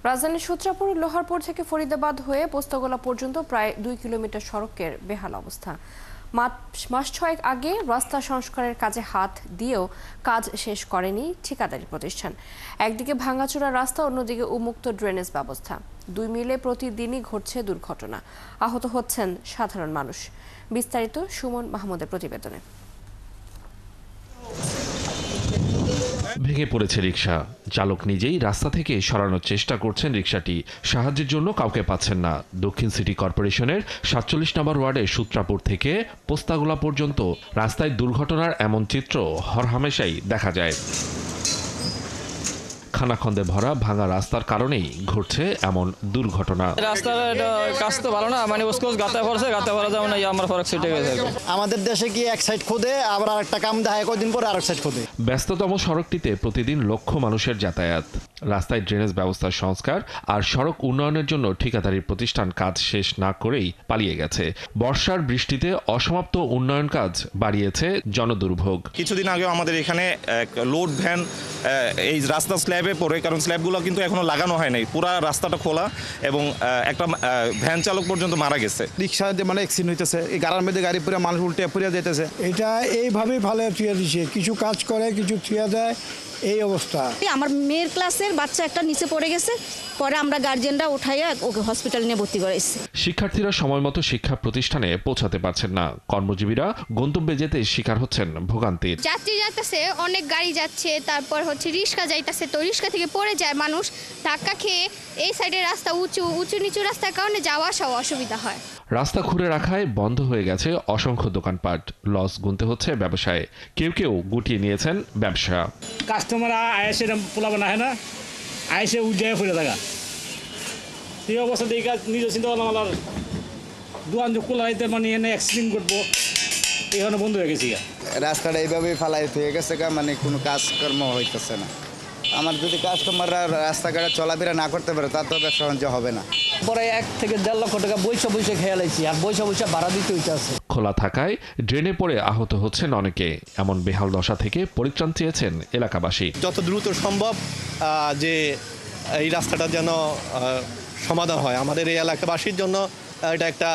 রাজধানীর সূত্রাপুর লোহারপুর থেকে ফরিদাবাদ হয়ে পোস্তগোলা পর্যন্ত প্রায় 2 কিলোমিটার সড়কের বেহাল অবস্থা। মাস ছয়েক আগে রাস্তা সংস্কারের কাজে হাত দিয়েও কাজ শেষ করেনি ঠিকাদারি প্রতিষ্ঠান। একদিকে ভাঙাচোরা রাস্তা, অন্যদিকে উন্মুক্ত ড্রেনেজ ব্যবস্থা, দুই মিলে প্রতিদিনই ঘটছে দুর্ঘটনা, আহত হচ্ছেন সাধারণ মানুষ। বিস্তারিত সুমন মাহমুদের প্রতিবেদনে। ভেঙে পড়েছে রিকশা, চালক নিজেই রাস্তা থেকে সরানোর চেষ্টা করছেন রিকশাটি, সাহায্যের জন্য কাউকে পাচ্ছেন না। দক্ষিণ সিটি কর্পোরেশনের 47 নম্বর ওয়ার্ডের সূত্রাপুর থেকে পোস্তাগোলা পর্যন্ত রাস্তায় দুর্ঘটনার এমন চিত্র হরহামেশাই দেখা যায়। খানাখন্দে ভরা ভাঙা রাস্তার কারণেই ঘটছে এমন দুর্ঘটনা। রাস্তার কাজ তো ভালো না, মানে উসকোস গাতে পড়ছে, গাতে পড়া যাবে না, আমার ফরক সিটে গেছে। আমাদের দেশে কি এক সাইড খোদে আবার আরেকটা কাম দেখায়, কদিন পরে আরেক সাইড খোদে। ব্যস্ততম সড়কটিতে প্রতিদিন লক্ষ মানুষের যাতায়াত। রাস্তায় ড্রেনেজ ব্যবস্থার সংস্কার আর সড়ক উন্নয়নের জন্য ঠিকাদারি প্রতিষ্ঠান কাজ শেষ না করেই পালিয়ে গেছে। বর্ষার বৃষ্টিতে অসমাপ্ত উন্নয়ন কাজ বাড়িয়েছে জনদুর্ভোগ। কিছুদিন আগেও আমাদের এখানে লোড ভ্যান এই রাস্তা স্ল্যাবে পড়ে, কারণ স্ল্যাবগুলো কিন্তু এখনো লাগানো হয় নাই, পুরো রাস্তাটা খোলা, এবং একটা ভ্যান চালক পর্যন্ত মারা গেছে। রিক্সা মানে অ্যাক্সিডেন্ট হইতেছে, এই গাড়ার মধ্যে গাড়ি পুরো মানুষ উল্টে পুড়ে যেতেছে। এটা এইভাবেই ফালে থুয়ে দিছে, কিছু কাজ করে কিছু থুয়ে দেয়, এই অবস্থা। আমার মেয়ের ক্লাসের বাচ্চা একটা নিচে পড়ে গেছে, পরে আমরা গার্জিয়ানরা উঠাইয়া ওকে হসপিটালে নিয়ে ভর্তি করাইছি। শিক্ষার্থীরা সময় মতো শিক্ষা প্রতিষ্ঠানে পৌঁছাতে পারছেন না, কর্মজীবীরা গন্তব্যে যেতে শিকার হচ্ছেন ভোগান্তির। যাত্রী যাইতেছে, অনেক গাড়ি যাচ্ছে, তারপর রিক্সা যাইতেছে, তো রিক্সা থেকে পড়ে যায় মানুষ, ধাক্কা খেয়ে এই সাইডে রাস্তা উঁচু নিচু রাস্তার কারণে যাওয়া আসা অসুবিধা হয়। রাস্তা খুঁড়ে রাখায় বন্ধ হয়ে গেছে অসংখ্য দোকানপাট, লস গুনতে হচ্ছে ব্যবসায়, কেউ কেউ গুটিয়ে নিয়েছেন ব্যবসা। কাস্টমার আয়েসে পোলাবে না, না আয়েসে উজ্জায় ফুলে থাকা এই অবস্থা দেখে নিজের চিন্তা করলাম আমার দোকান খোলাইতে মানে এনে অ্যাক্সিডেন্ট করবো, এখানে বন্ধ হয়ে গেছি। রাস্তাটা এইভাবেই ফালাই হয়ে গেছে, মানে কোনো কাজকর্ম হইতেছে না। আমার যদি কাস্টমাররা রাস্তাঘাটে চলাফেরা না করতে পারে, তার তো ব্যবসা বাণিজ্য হবে না। পরে 1 থেকে 1.5 লক্ষ টাকা বৈশা খেয়ে লাইছি, আর বৈশা ভাড়া দিতে হইতেছে। খোলা থাকায় ড্রেনে পড়ে আহত হচ্ছেন অনেকে। এমন বেহাল দশা থেকে পরিত্রাণ চেয়েছেন এলাকাবাসী। যত দ্রুত সম্ভব যে এই রাস্তাটা যেন সমাধান হয়, আমাদের এই এলাকাবাসীর জন্য এটা একটা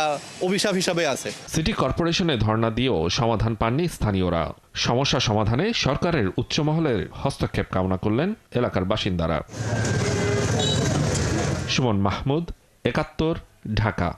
অভিশাপ হিসাবে আছে। সিটি কর্পোরেশনে ধর্ণা দিয়েও সমাধান পাননি স্থানীয়রা। সমস্যা সমাধানে সরকারের উচ্চমহলের হস্তক্ষেপ কামনা করলেন এলাকার বাসিন্দারা। সুমন মাহমুদ, ৭১, ঢাকা।